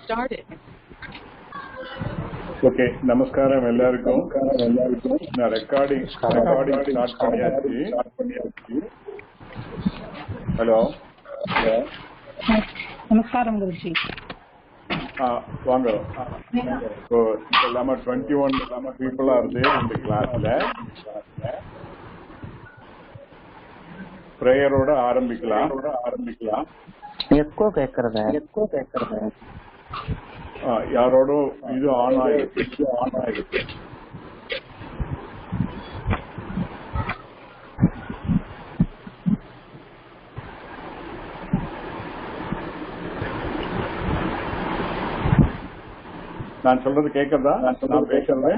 started. Okay, நமஸ்காரம் எல்லாருக்கும். நான் ரெக்கார்டிங் ஸ்டார்ட் பண்ணியாச்சு. ஹலோ, நமஸ்காரம் குருஜி. வாங்க. ஸோ எல்லாமே 21 பீப்புளாக இருந்து இந்த கிளாஸ்ல ப்ரேயரோட ஆரம்பிக்கலாம். எக்கோ கேட்கறத யாரோடும் இது ஆன் ஆயிருக்கு. நான் சொல்றது கேட்கறதா? நான் பேசுறது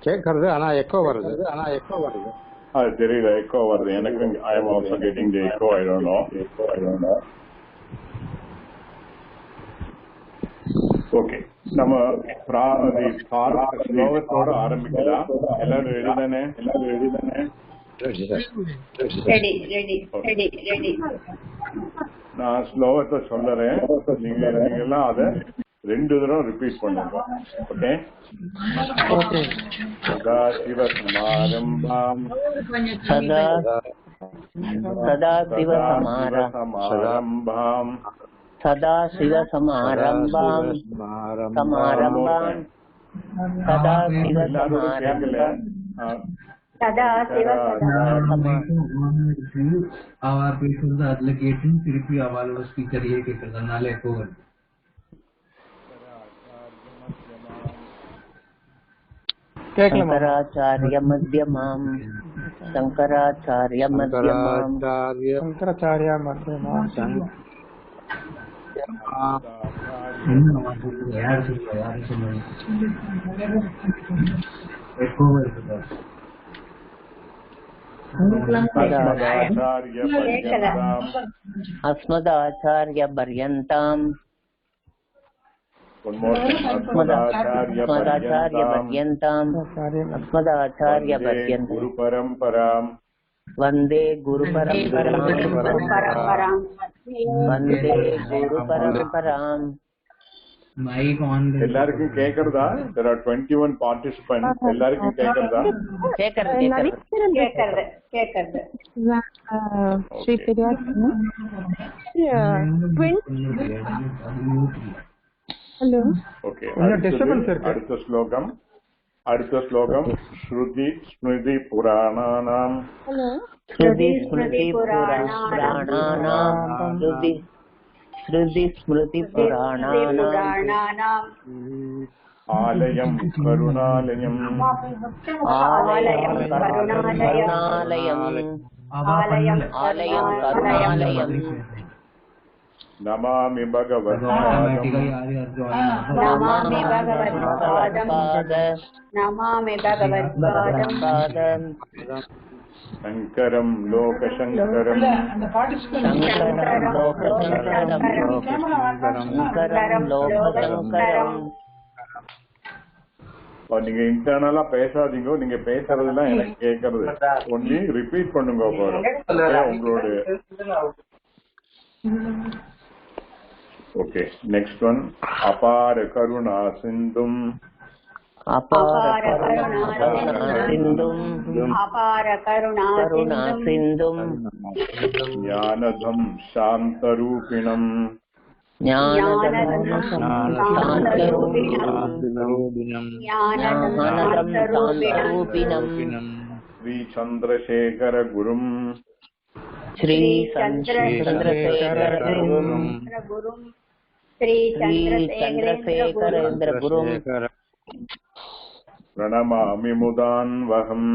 கேட்கறது ஆனா எக்கோ வருது. அது தெரியல, எக்கோ வருது எனக்கு. I am also getting the echo. I don't know. Okay, நம்ம ஸ்லோகத்தோட ஆரம்பிக்கலாம். எல்லாரும் ரெடி தானே? நான் ஸ்லோகத்தை சொல்லுறேன், நீங்க எல்லாம் அதை 2 தடவை ரிப்பீட் பண்ணுங்க. ஓகே. சதாசிவசமாரம்பாம் பேசுறது அதுல கேட்டு திருப்பி அவளோட ஸ்பீக்கரையே கேட்கறதுனால எப்போ வருது. शंकराचार्य मध्यमाम अस्मदाचार्य पर्यन्ताम गुरु परंपराम वंदे गुरु परंपराम எல்லாருக்கும் கேக்குறதா? There are 21 participants. எல்லாருக்கும் கேக்குறதா? கேக்குறது. ஸ்ரீ பிரியாத்மா. ஹலோ. ஓகே, அடுத்த ஸ்லோகம் ஸ்ருதி ஸ்மிருதி புராணானாம். ஹலோ. ஸ்ருதி ஸ்மிருதி புராணானாம் ஆலயம் கருணாலயம் நமாமி பகவத்பாதம் சங்கரம் லோகசங்கரம். நீங்க இன்டர்னலா பேசாதீங்க, நீங்க பேசுறதுலாம் எனக்கு கேட்கறது. ஒன்லி ரிப்பீட் பண்ணுங்க உங்களோட. Okay, next one. அபார கருணா சிந்தும் ஞானதம் சாந்தரூபிணம் ஸ்ரீ சந்திரசேகர குரும் பிரணமாமி முதான்வகம்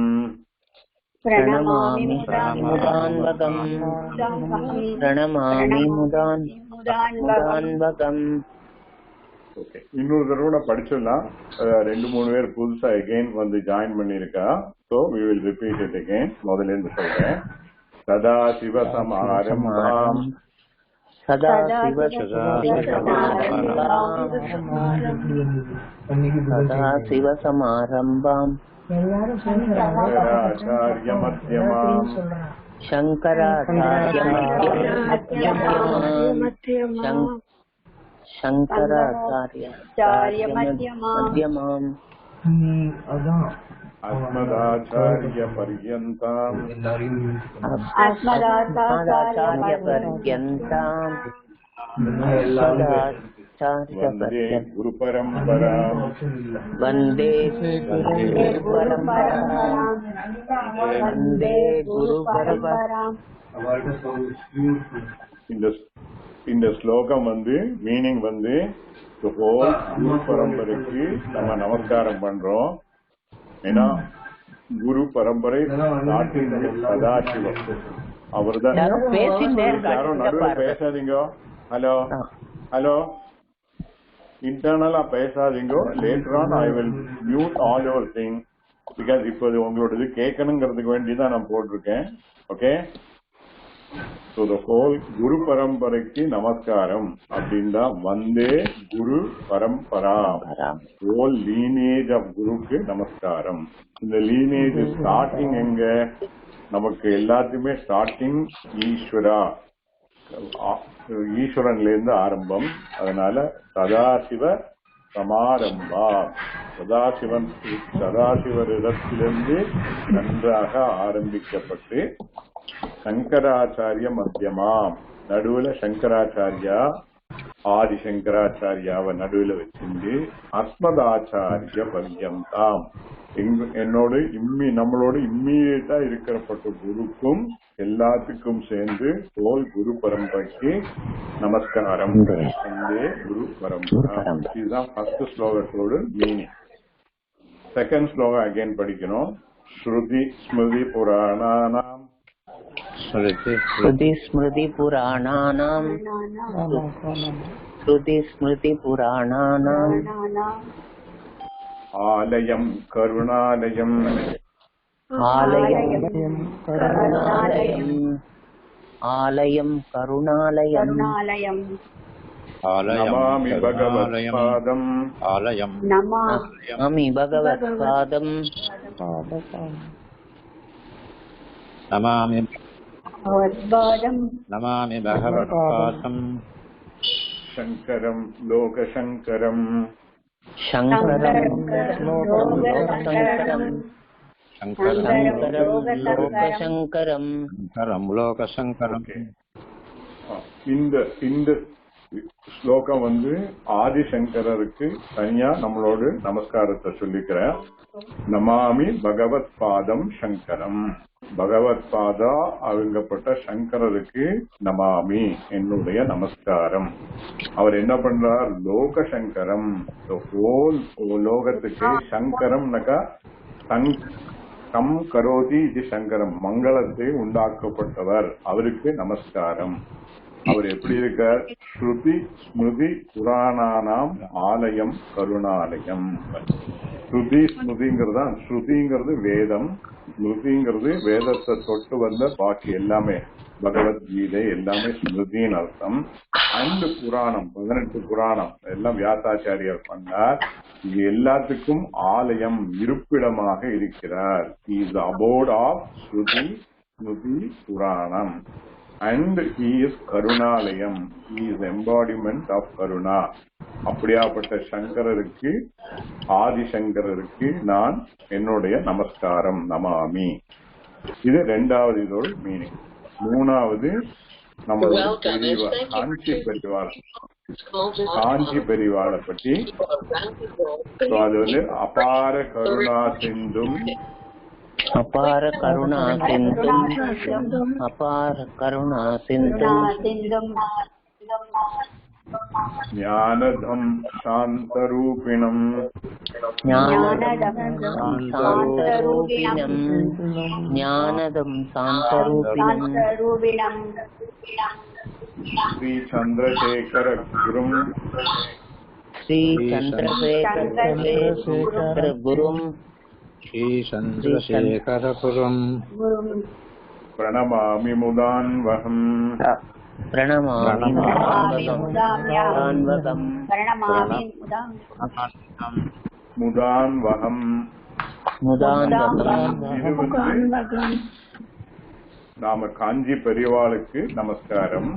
இன்னொரு தடவை படிச்சிடலாம். 2-3 பேர் புதுசா அகைன் வந்து ஜாயின் பண்ணிருக்கா. So we will repeat it again. முதல்ல இருந்து சொல்றேன். சதா சிவசமாரம்பாம் शंकराचार्य मध्यमाम् शंकराचार्य मध्यमाम् अस्मदाचार्य पर्यन्ताम् वन्दे गुरु परम्पराम् वन्दे गुरु परम्पराम् இந்த ஸ்லோகம் மீனிங் ஹோல் குரு பரம்பரைக்கு நம்ம நமஸ்காரம் பண்றோம். ஏன்னா குரு பரம்பரை சதாசிவம் அவர்தான். யாரும் நடுவில் பேசாதீங்க. ஹலோ ஹலோ இன்டர்னலா பேசாதீங்க. Later on I will mute all your thing. Because இப்போது உங்களோடது கேட்கணுங்கிறதுக்கு வேண்டிதான் நான் போட்டிருக்கேன். ஓகே, ஸோ த ஹோல் குரு பரம்பரைக்கு நமஸ்காரம் அப்படின்னா வந்தே குரு பரம்பரா, ஹோல் லீனேஜ் ஆஃப் குருக்கு நமஸ்காரம். இந்த லீனேஜ் ஸ்டார்டிங் எங்க? நமக்கு எல்லாத்தையுமே ஸ்டார்டிங் ஈஸ்வரன்ல இருந்து ஆரம்பம். அதனால சதாசிவ சமாரம்பா, சதாசிவரிடத்திலிருந்து நன்றாக ஆரம்பிக்கப்பட்டு சங்கராச்சாரிய மத்தியமாம், நடுவுல சங்கராச்சாரியா ஆதி சங்கராச்சாரியாவை நடுவுல வச்சிருந்து அஸ்மதாச்சாரிய பர்யந்தாம் என்னோடு நம்மளோட இம்மீடியட்டா இருக்கிறப்பட்ட குருக்கும் எல்லாத்துக்கும் சேர்ந்து ஹோல் குரு பரம்பரைக்கு நமஸ்காரம். வந்தே குரு பரம்பரா. இதுதான் ஃபர்ஸ்ட் ஸ்லோகத்தோட மீனிங். செகண்ட் ஸ்லோகம் அகைன் படிக்கணும். ஸ்ருதி ஸ்மிருதி புராணானாம் ஆலயம் கருணாலயம் நமாமி பகவத்பாதம் நமாமி பகவத்பாதம் சங்கரம் லோகசங்கரம் இந்த ஸ்லோகம் ஆதிசங்கரருக்கு தனியா நம்மளோட நமஸ்காரத்தை சொல்லிக்கிறேன். நமாமி பகவத் பாதம் சங்கரம். பகவத் பாதா அவங்கப்பட்ட சங்கரருக்கு நமாமி என்னுடைய நமஸ்காரம். அவர் என்ன பண்றார்? லோக சங்கரம், லோகத்துக்கு சங்கரம்னாக்கா கம் கரோதி இது சங்கரம், மங்களத்தை உண்டாக்கப்பட்டவர், அவருக்கு நமஸ்காரம். அவர் எப்படி இருக்கார்? ஸ்ருதி ஸ்மிருதி புராணானாம் ஆலயம் கருணாலயம். ஸ்ருதி ஸ்மிருதிங்கிறதா, ஸ்ருதிங்கிறது வேதம், ஸ்மிருதிங்கிறது வேதத்தை தொட்டு வந்த பாக்கி எல்லாமே, பகவத்கீதை எல்லாமே ஸ்மிருதின்னு அர்த்தம். அண்ட் புராணம் 18 புராணம் எல்லாம் வியாசாச்சாரியர் பண்ணார். இது எல்லாத்துக்கும் ஆலயம் இருப்பிடமாக இருக்கிறார். Is abode of shruti smriti puranam. And he is karunalayam, he is embodiment of karuna. அப்படியாப்பட்ட சங்கரருக்கு, ஆதிசங்கரருக்கு நான் என்னுடைய நமஸ்காரம் நமாமி. இது ரெண்டாவது இதோட மீனிங். மூணாவது நம்மளோட காஞ்சி பெரிவாளை பற்றி. அது அபார கருணா சிந்தும் ஞானதம் சாந்தரூபிணம் ஸ்ரீ சந்திரசேகர குரும் श्रीचन्द्रशेखरपुरम् प्रणमामि मुदान्वहम् நாம காஞ்சி பெரியவாளுக்கு நமஸ்காரம்.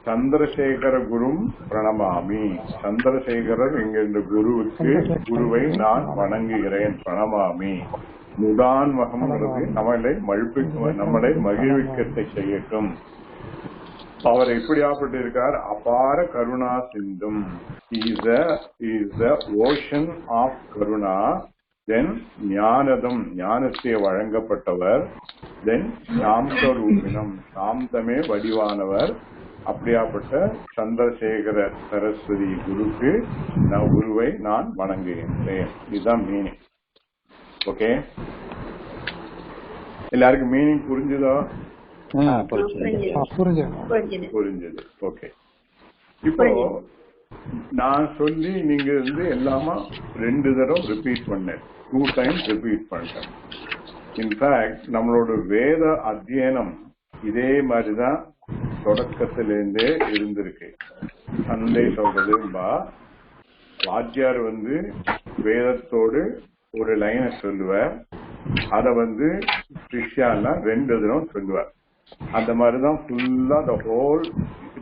சந்திரசேகர குரும் பிரணமாமி. சந்திரசேகரர் என்கின்ற குருவை நான் வணங்குகிறேன், பிரணமாமி. முதான்வகம் நம்மளை மகிழ்விக்கத்தை செய்யட்டும். அவர் எப்படியாப்பட்டு இருக்கார்? அபார கருணா சிந்தும். ஓஷன் ஆஃப் கருணா. தென் ஞானதம், ஞானத்தை வழங்கப்பட்டவர். தென் சாந்தரூபினம், சாந்தமே வடிவானவர். அப்படியாப்பட்ட சந்திரசேகர சரஸ்வதி குருவை நான் வணங்குகின்றேன். இதுதான் மீனிங். ஓகே, எல்லாருக்கும் மீனிங் புரிஞ்சுதா? புரிஞ்சது. ஓகே, இப்போ நான் சொல்லி நீங்க எல்லாமா 2 தடவை ரிப்பீட் பண்ணேன், 2 times ரிப்பீட் பண்ணேன். இன்ஃபேக்ட் நம்மளோட வேத அத்தியனம் இதே மாதிரிதான் தொடக்கத்திலிருந்தே இருந்திருக்கு. சண்டே சொல்றதும்பா, வாத்தியார் வேதத்தோடு ஒரு லைனை சொல்லுவார், அத சிஷ்யாலாம் 2 தடவை சொல்லுவார். அந்த மாதிரிதான் ஃபுல்லா the whole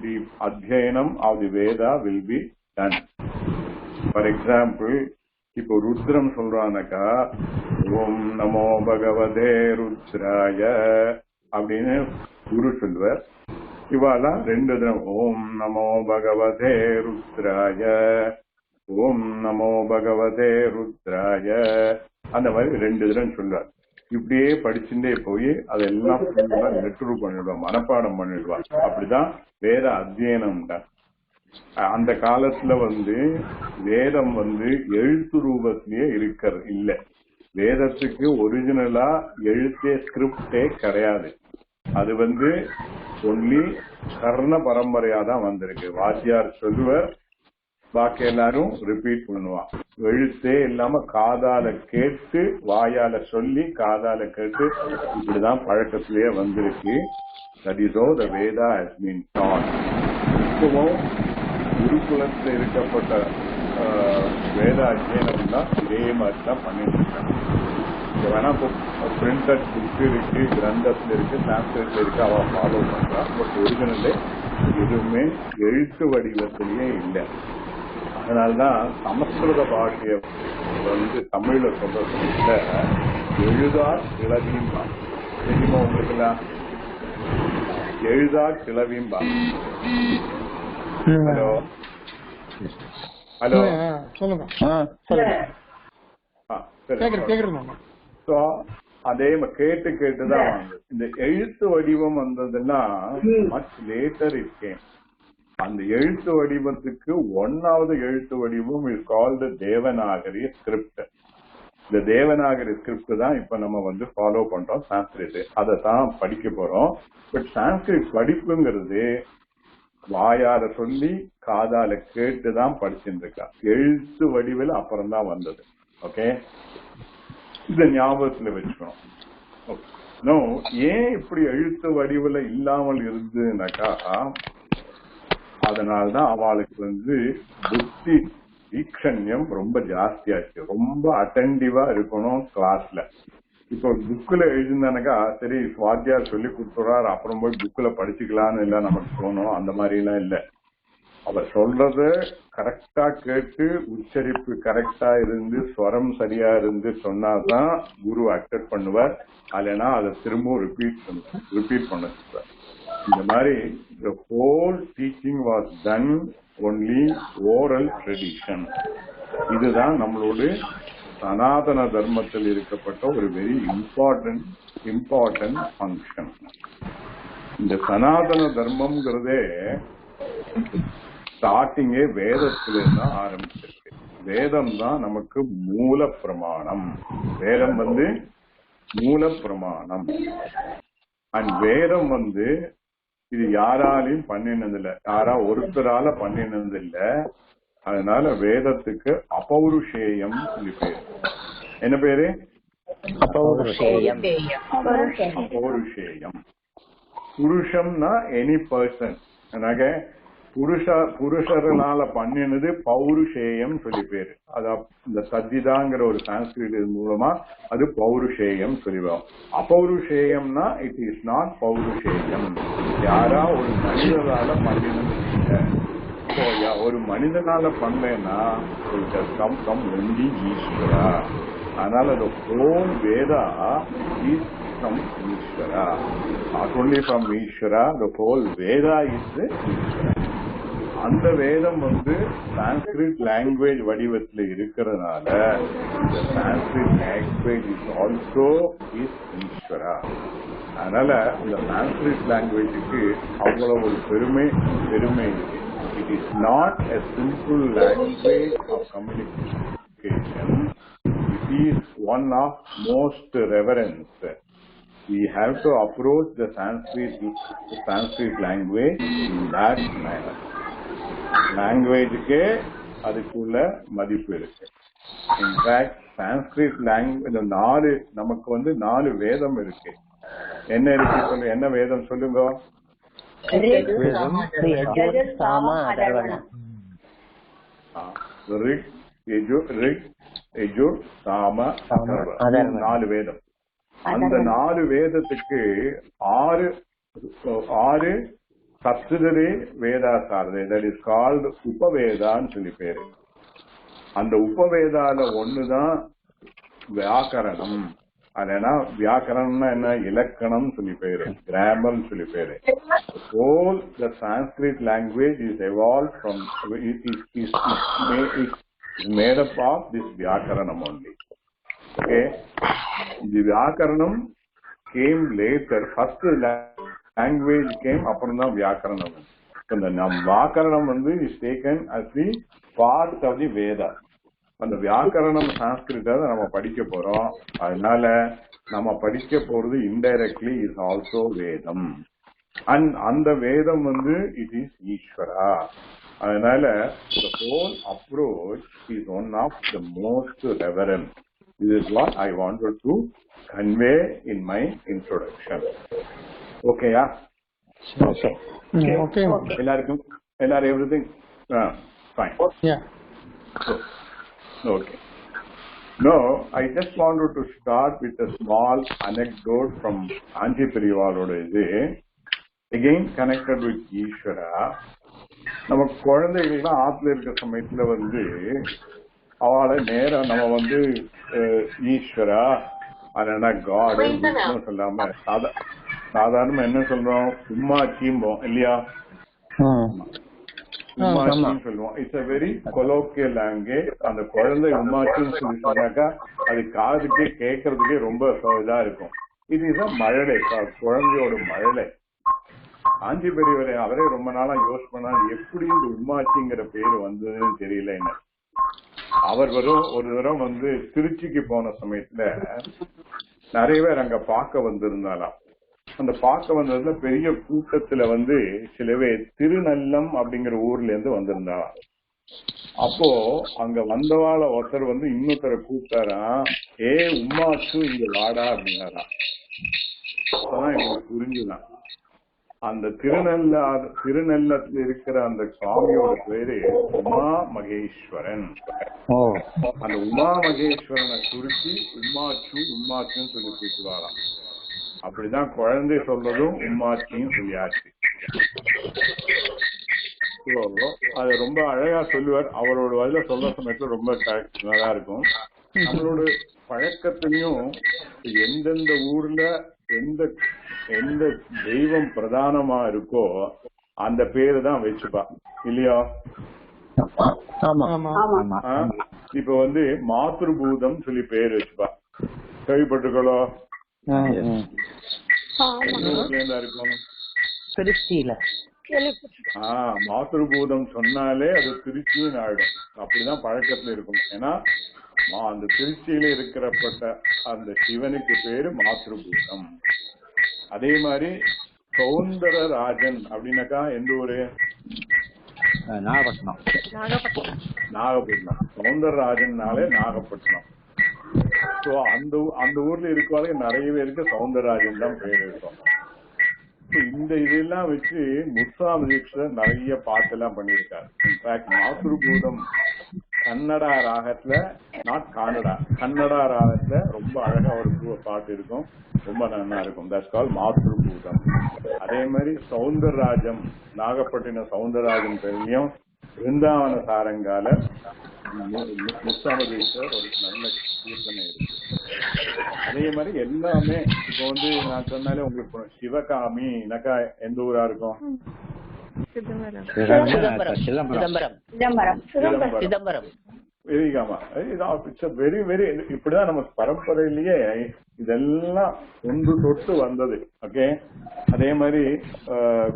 the அத்தியனம் of the Veda will be done. For example, இப்போ ருத்ரம் சொல்றானாக்கா, ஓம் நமோ பகவதே ருத்ராய அப்படின்னு குரு சொல்லுவார். இவாலாம் 2 தடவை ஓம் நமோ பகவதே ருத்ராய, ஓம் நமோ பகவதே ருத்ராய, அந்த மாதிரி 2 தடவை சொல்லுவார். இப்படியே படிச்சுட்டே போய் அதெல்லாம் லெட்டரு பண்ணிடுவான், மனப்பாடம் பண்ணிடுவான். அப்படிதான் வேத அத்தியனம் தான். அந்த காலத்துல வேதம் எழுத்து ரூபத்திலேயே இருக்கிறது இல்ல. வேதத்துக்கு ஒரிஜினலா எழுத்தே ஸ்கிரிப்டே கிடையாது. அது ஒன்லி கர்ண பரம்பரையா தான் வந்திருக்கு. வாத்தியார் சொல்லுவர், பாக்கி எல்லாரும் ரிப்பீட் பண்ணுவான். எழுத்தே இல்லாம காதால கேட்டு வாயால சொல்லி காதால கேட்டு இப்படிதான் பழக்கத்திலேயே வந்திருக்கு. That is how the Veda has been taught. இப்பவும் குருகுலத்தில் இருக்கப்பட்ட வேத அத்தியனம் தான் இதே மாதிரி தான் பண்ணிட்டு இருக்காங்க. வேணா பிரிண்டட் புக் இருக்கு, கிரந்தத்துல இருக்கு, சான்ஸ்கிரிட்ல இருக்கு, அவ ஃபாலோ பண்றான். பட் ஒரிஜினலே எதுவுமே எழுத்து வடிவத்திலேயே இல்லை. அதனால்தான் சமஸ்கிருத பாஷைய தமிழ்ல சொல்றதுல எழுதார் கிளவியும்பா. தெரியுமா உங்களுக்கு எல்லாம்? எழுதார் கிளவியும்பா. ஹலோ ஹலோ சொல்லுங்க. அதே கேட்டு கேட்டுதான் வாங்க. இந்த எழுத்து வடிவம் வந்ததுன்னா மச் லேட்டர் இருக்கேன். அந்த எழுத்து வடிவத்துக்கு 1வது எழுத்து வடிவம் இஸ் கால்டு தேவநாகரி ஸ்கிரிப்ட். இந்த தேவநாகரி ஸ்கிரிப்ட் தான் இப்ப நம்ம ஃபாலோ பண்றோம் சான்ஸ்கிரிட். அதை தான் படிக்க போறோம். பட் சான்ஸ்கிரிட் படிப்புங்கிறது வாயார சொல்லி காதால கேட்டுதான் படிச்சுட்டு இருக்கா. எழுத்து வடிவில் அப்புறம் தான் வந்தது. ஓகே, இத ஞாபகத்துல வச்சுக்கணும். ஏன் இப்படி எழுத்து வடிவில் இல்லாமல் இருந்துனாக்கா, அதனால்தான் அவளுக்கு புத்தி ஈக்ஷண்யம் ரொம்ப ஜாஸ்தியாச்சு. ரொம்ப அட்டென்டிவா இருக்கணும் கிளாஸ்ல. இப்போ புக்ல எழுதினாக்கா சரி வாத்தியார் சொல்லி கொடுத்துறாரு, அப்புறம் போய் புக்ல படிச்சுக்கலான்னு இல்ல நமக்கு தோணும். அந்த மாதிரி எல்லாம் இல்ல. அவர் சொல்றத கரெக்டா கேட்டு உச்சரிப்பு கரெக்டா இருந்து ஸ்வரம் சரியா இருந்து சொன்னாதான் குரு அக்செப்ட் பண்ணுவார். இல்லைன்னா அதை திரும்பவும் ரிப்பீட் பண்ண சொல்றார். இந்த மாதிரி the whole teaching was done only oral tradition. இதுதான் நம்மளோட சனாதன தர்மத்தில் இருக்கப்பட்ட ஒரு வெரி இம்பார்ட்டன்ட் ஃபங்க்ஷன். இந்த சனாதன தர்மம்ங்கிறதே ஸ்டார்டிங்கே வேதத்துல தான் ஆரம்பிச்சிருக்கு. வேதம் தான் நமக்கு மூல பிரமாணம். வேதம் மூல பிரமாணம். அண்ட் வேதம் இது யாராலையும் பண்ணினதில்லை, ஒருத்தரால பண்ணினதில்ல. அதனால வேதத்துக்கு அபௌருஷேயம் பேரு. என்ன பேரு? அபௌருஷேயம். அபௌருஷேயம். புருஷம்னா எனி பர்சன். புருஷர்களால பண்ணினது பௌருஷேயம் சொல்லி பேரு. அதான் இந்த சஜிதாங்கிற ஒரு சான்ஸ்கிரிட் மூலமா அது பௌருஷேயம் சொல்லுவோம். அப்பௌருஷேயம்னா இட் இஸ் நாட் பௌருஷேயம். யாரா ஒரு மனிதனால பண்ணினது இல்லை. ஒரு மனிதனால பண்ணலன்னா ஒன்லி ஈஸ்வரா. அதனால the whole Veda is from Ishvara. Not only from Ishvara, the whole Veda is the Ishvara. அந்த வேதம் சான்ஸ்கிரிட் லாங்குவேஜ் வடிவத்தில் இருக்கிறதுனால the Sanskrit language is also is Ishvara. அதனால இந்த சான்ஸ்கிரிட் லாங்குவேஜுக்கு அவ்வளவு ஒரு பெருமை இருக்கு. It is not a simple language of communication. It is one of most reverence. We have to approach the Sanskrit language in that manner. Language ke அதுக்குள்ள மதிப்பு இருக்கு. In fact, Sanskrit language நமக்கு 4 வேதம் இருக்கு. என்ன இருக்கு சொல்லு? என்ன வேதம் சொல்லுங்க? ரிக், யஜுர், சாம, அதர்வண. 4 வேதம். அந்த 4 வேதத்துக்கு 6 சப்சிடரி வேதா சார்ந்தது. தட் இஸ் கால்டு உபவேதான்னு சொல்லி பேரு. அந்த உபவேதால ஒண்ணுதான் வியாக்கரணம். அதனா வியாக்கரணம்னா என்ன? இலக்கணம் சொல்லி பேரு, கிராமர் சொல்லி பேரு. All the Sanskrit language is evolved from is made up of this Vyakaranam only. Okay, the Vyakaranam came later. First language came, appuram da Vyakaranam. So the Vyakaranam is taken as the part of the Veda. அந்த வியாக்கரணம் சான்ஸ்கிரிட்டை நம்ம படிக்க போறோம். அதனால நம்ம படிக்க போறது indirectly is also வேதம். அண்ட் அந்த வேதம் இட் இஸ் ஈஸ்வரா. அதனால the whole approach is one of the most reverent. This is what I wanted to convey in my introduction. Okay, yeah? Okay. எல்லாரும் everything fine. Yeah. Okay. No, I just wanted to start with a small anecdote from Anji Periyavaroda. Again connected with Ishvara. நம்ம குழந்தைகள்லாம் ஆத்துல இருக்க சமயத்துல அவளை நேரம் நம்ம ஈஸ்வரா அதனா காட் சொல்லாம சாதாரணமா என்ன சொல்றோம்? உம்மாச்சிம்போம் இல்லையா? உம்மாச்சின்னு சொல்லுவோம். It's a very colloquial language. அந்த குழந்தை உம்மாச்சின்னு சொல்லி சொன்னாக்கா அது காதுக்கு கேட்கறதுக்கே ரொம்ப இதா இருக்கும். இதுதான் மழலை, குழந்தையோட மழலை. ஆஞ்சி பெரியவரை அவரே ரொம்ப நாளா யோசிப்பா எப்படி இந்த உம்மாச்சிங்கிற பேரு வந்ததுன்னு தெரியல. என்ன அவர் ஒரு தரம் திருச்சிக்கு போன சமயத்துல நிறைய பேர் அங்க பார்க்க வந்திருந்தாலாம். அந்த பார்க்க வந்ததுல பெரிய கூட்டத்துல சில பேர் திருநல்லம் அப்படிங்கிற ஊர்ல இருந்து வந்திருந்தாலாம். அப்போ அங்க வந்தவாள ஒருத்தர் இன்னொருத்தரை கூப்பிட்டாராம், ஏ உம்மாச்சு இங்க வாடா அப்படின்னாராம். அப்பதான் எனக்கு புரிஞ்சுதான் அந்த திருநெல்லத்துல இருக்கிற அந்த சுவாமியோட பேரு உமா மகேஸ்வரன். அந்த உமா மகேஸ்வரனை சுருக்கி உம்மாச்சுன்னு சொல்லி கூப்பிடுவாராம். அப்படிதான் குழந்தை சொல்றதும் உம்மாச்சியும் சொல்லியாச்சு. அது ரொம்ப அழகா சொல்லுவார். அவரோட வயல சொல்ற சமயத்துல ரொம்ப நல்லா இருக்கும். நம்மளோட பழக்கத்திலையும் எந்தெந்த ஊர்ல எந்த தெய்வம் பிரதானமா இருக்கோ அந்த பேரு தான் வச்சுப்பா இல்லையா? இப்ப மாத்ருபூதம் சொல்லி பேரு வச்சுப்பா. கேள்விப்பட்டிருக்கோ? இருக்கும் மாத்ருபூதம் சொன்னாலே அது திருச்சின்னு ஆயிடும். அப்படிதான் பழக்கத்துல இருக்கும். ஏன்னா அந்த திருச்சியில இருக்கிறப்பட்ட அந்த சிவனுக்கு பேரு மாத்ருபூதம். அதே மாதிரி சௌந்தரராஜன் அப்படின்னாக்கா எந்த ஊரு? நாகப்பட்டினம். சௌந்தரராஜன்னாலே நாகப்பட்டினம். அந்த ஊர்ல இருக்கவங்க நிறைய பேருக்கு சௌந்தரராஜன் தான் பேர் இருக்கும். இந்த இதெல்லாம் வச்சு முத்துராம தீட்சிதர் நிறைய பாட்டெல்லாம் பண்ணியிருக்காரு. இன்ஃபேக்ட் மாத்ருபூதம் கன்னடா ராகத்துல, நாட் கானடா, கன்னடா ராகத்துல ரொம்ப அழகா ஒரு பாட்டு இருக்கும், ரொம்ப நல்லா இருக்கும். That's call Mathrubootham. அதே மாதிரி சௌந்தரராஜம், நாகப்பட்டினம் சௌந்தரராஜன் பெரியும் பிருந்தாவன சாரங்கால முத்துராம தீட்சிதர் ஒரு நல்ல கீர்த்தனை இருக்கு. அதே மாதிரி எல்லாமே இப்போ நான் சொன்னாலே உங்களுக்கு சிவகாமி நக்கா எந்த ஊரா இருக்கும்? வெரி வெரி இப்படிதான் நம்ம பரம்பரையிலேயே இதெல்லாம் ஒன்று தொட்டு வந்தது. ஓகே. அதே மாதிரி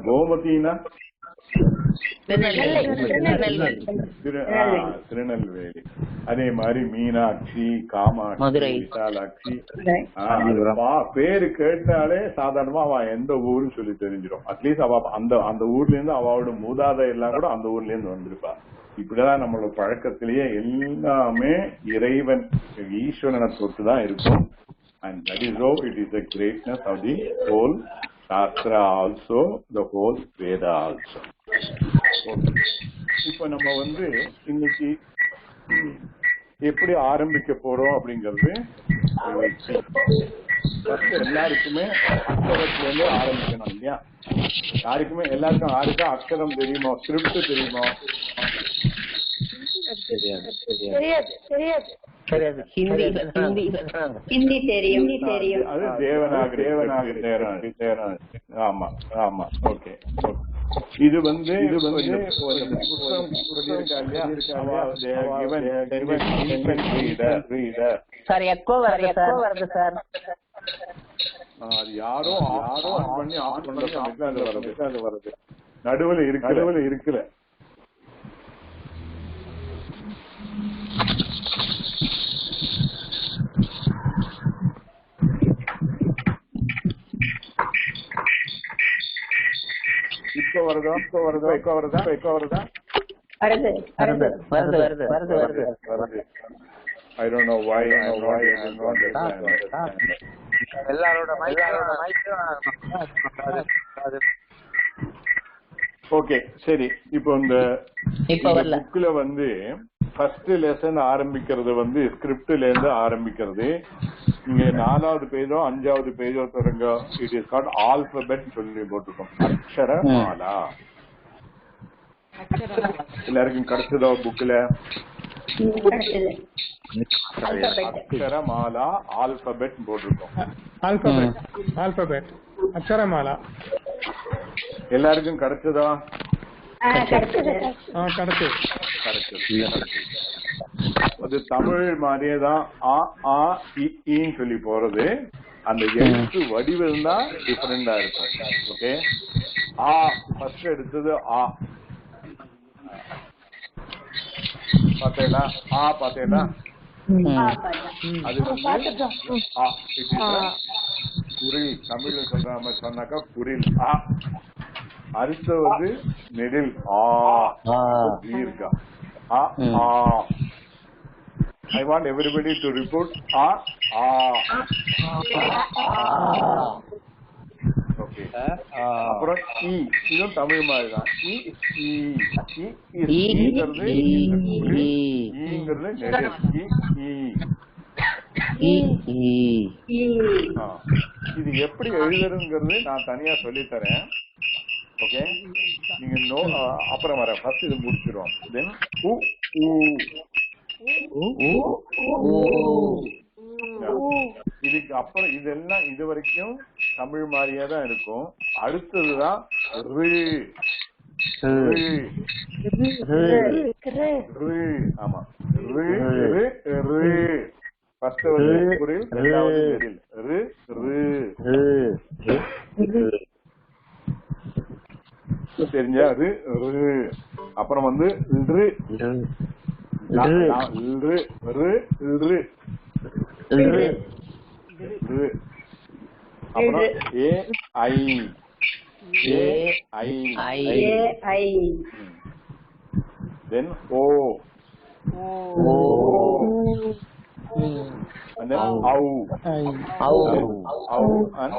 கோமதினா திருநெல்வேலி. அதே மாதிரி மீனாட்சி, காமாட்சி, விசாலாட்சி. பேரு கேட்டாலே சாதாரணமா அவ எந்த ஊருன்னு சொல்லி தெரிஞ்சிடும். அட்லீஸ்ட் அவ அந்த ஊர்ல இருந்து அவளோட மூதாதை எல்லாம் கூட அந்த ஊர்ல இருந்து வந்திருப்பா. இப்படிதான் நம்மளோட பழக்கத்திலேயே எல்லாமே இறைவன் ஈஸ்வரனை தொட்டுதான் இருக்கும். And that is how it is the greatness of the whole Shastra also, the whole Veda also. இப்ப நம்ம இன்னைக்கு எப்படி ஆரம்பிக்க போறோம் அப்படிங்கறது எல்லாருக்குமே அக்ஷரத்துல இருந்து ஆரம்பிக்கணும் இல்லையா? யாருக்குமே எல்லாருக்கும் யாருக்கா அக்ஷரம் தெரியுமோ, ஸ்கிரிப்ட் தெரியுமோ? அது தேவநாகரி. ஆமா ஆமா. ஓகே. இது அது யாரோ ஆன் பண்ணி ஆன் பண்ற சமயத்துல அது வருது. நடுவுல இருக்குல. இப்ப வருதா? I don't know why I'm not okay. சரி. இப்போ இந்த புக்ல ஃபர்ஸ்ட் லெசன் ஆரம்பிக்கிறது ஸ்கிரிப்ட்ல இருந்து ஆரம்பிக்கிறது. நீங்க 4வது பேஜோ 5வது பேஜோ தருங்க. இட் இஸ் கால்ட் ஆல்பபெட் சொல்லி போட்டுக்கோம். அக்ஷர மாலா. எல்லாருக்கும் கிடைச்சதோ புக்ல? அக்ஷரமாலா ஆல்பபெட் போட்டிருக்கோம். ஆல்பபெட் அக்ஷரமாலா எல்லாருக்கும் கிடைச்சதா? அது தமிழ் மாதிரியேதான் ஆ ஆ இன்னு சொல்லி போறது. அந்த எழுத்து வடிவம் தான் டிஃபரெண்டா இருக்கும். ஓகே. ஆ ஃபர்ஸ்ட் எடுத்தது ஆ பாத்தீங்களா? பாத்தீங்களா? அது குரில். தமிழ்ல சொல்ற மாதிரி சொன்னாக்கா குரில் ஆ. அடுத்து நெடில் ஆ. தீர்க்கா ஆ ஆ. I want everybody to report ஆ ஆ. ஓகே. அப்புறம் இ. இதுவும் தமிழ் மாதிரி தான். இது எப்படி எழுதுறதுங்கிறது நான் தனியா சொல்லி தரேன். ஓகே. நீங்க அப்புறம் வரேன். ஃபர்ஸ்ட் இது முடிச்சிருவோம். தென் இதுக்கு அப்புறம் இதெல்லாம் இது வரைக்கும் தமிழ் மாதிரியே தான் இருக்கும். அடுத்ததுதான் ஆமா. ஃபர்ஸ்ட் குரில், ரெண்டாவது நெடில். தெரிஞ்சா அது. அப்புறம் அப்புறம் ஏ ஐ. தென் ஓ. and then au and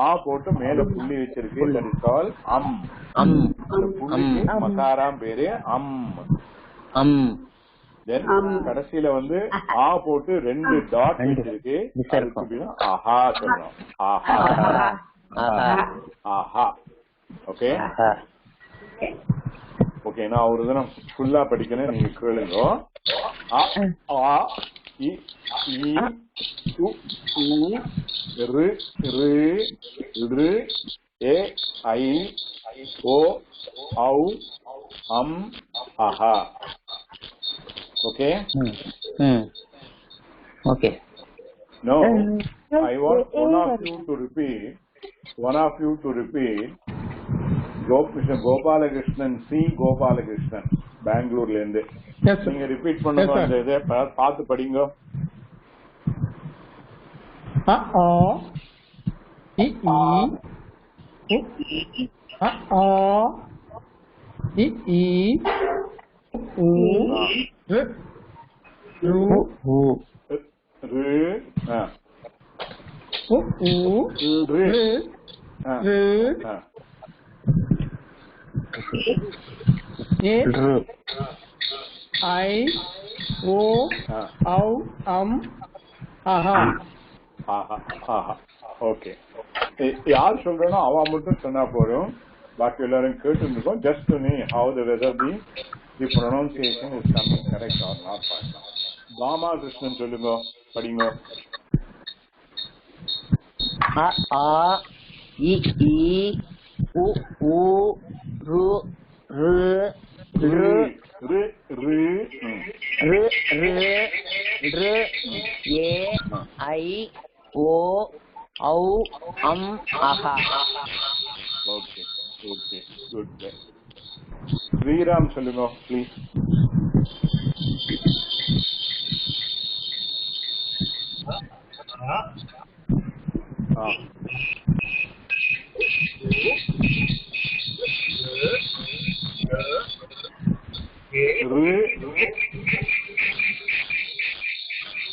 ஆ போட்டு மேல புள்ளி வச்சிருக்கு, that is called அந்த புள்ளிக்கு மகாராம் பேரு then கடைசியில வந்து ஆ போட்டு 2 டாட் வச்சிருக்கு, ஆஹா சொல்லணும், ஆஹா. ஓகே ஓகே, நான் ஒரு தினம் ஃபுல்லா படிக்கிறேன், நீங்க கேளுங்க. ஆ இ உ ரு ரு ரு ஏ ஐ ஓ ஔ அம் ஆஹா. Okay okay. No, I want one of you to repeat Mr. Gopalakrishnan, C. Gopalakrishnan, பெங்களூர்ல இருந்து. நீங்க ரிப்பீட் பண்ணுங்க, அந்த இதை பார்த்து படிங்க. அ ஆ இ ஈ அ ஆ இ ஈ உ ரு ரு ரு உ உ ரு ரு ஏ ஐ ஓ ஔ அம் ஆஹா. ஓகே, யார் சொல்றனோ அவ மட்டும் சொன்னா போதும், பாக்கி எல்லாரும் கேட்டு இருக்கோம். ஜஸ்ட் நீ how the whether the pronunciation is coming correct or not பார்க்கலாம். பாமா கிருஷ்ணன் சொல்லுங்க, படிங்க. அ ஆ இ ஈ உ உ ரு ரு ரு ரு ரு ரு ரு ரு ஏ ஐ ஓ ஔ அம் ஆஹா. Okay okay, good. ஸ்ரீராம் சொல்லுங்க ப்ளீஸ்.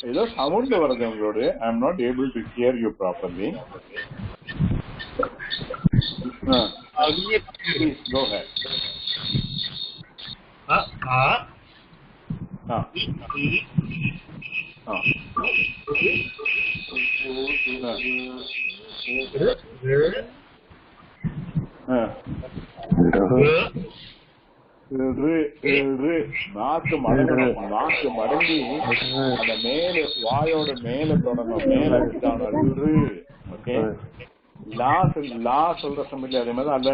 ஏதோ சவுண்ட் வருது உங்களோட. I am not able to hear you properly. Please go ahead. நாக்கு மடங்கணும், நாக்கு மடங்கி அந்த மேல வாயோட மேல தொடங்கும், மேல வச்சுட்டாங்க. ஓகே, லா சொல்ற சமயம் அதே மாதிரி அல்ல.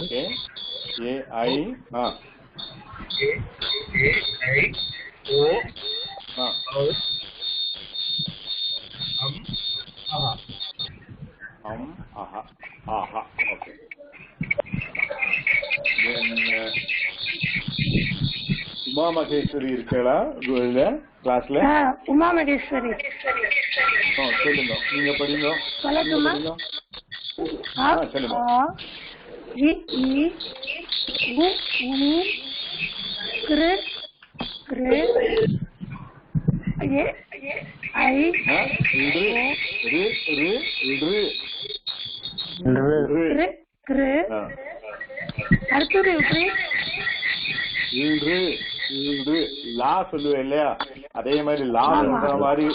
ஓகே, ஏ ஐ ஆஹா. ஓகே, உமா மகேஸ்வரி இருக்கா கிளாஸ்ல? உமா மகேஸ்வரி சொல்லுங்க, நீங்க படிங்க. சொல்லட்டுமா? சொல்லுங்க. இ ஈ உ உ ரு ரு ஏ ஐ அடுத்தது லா சொல்லுவேன் இல்லையா, அதே மாதிரி லா சொல்ற மாதிரி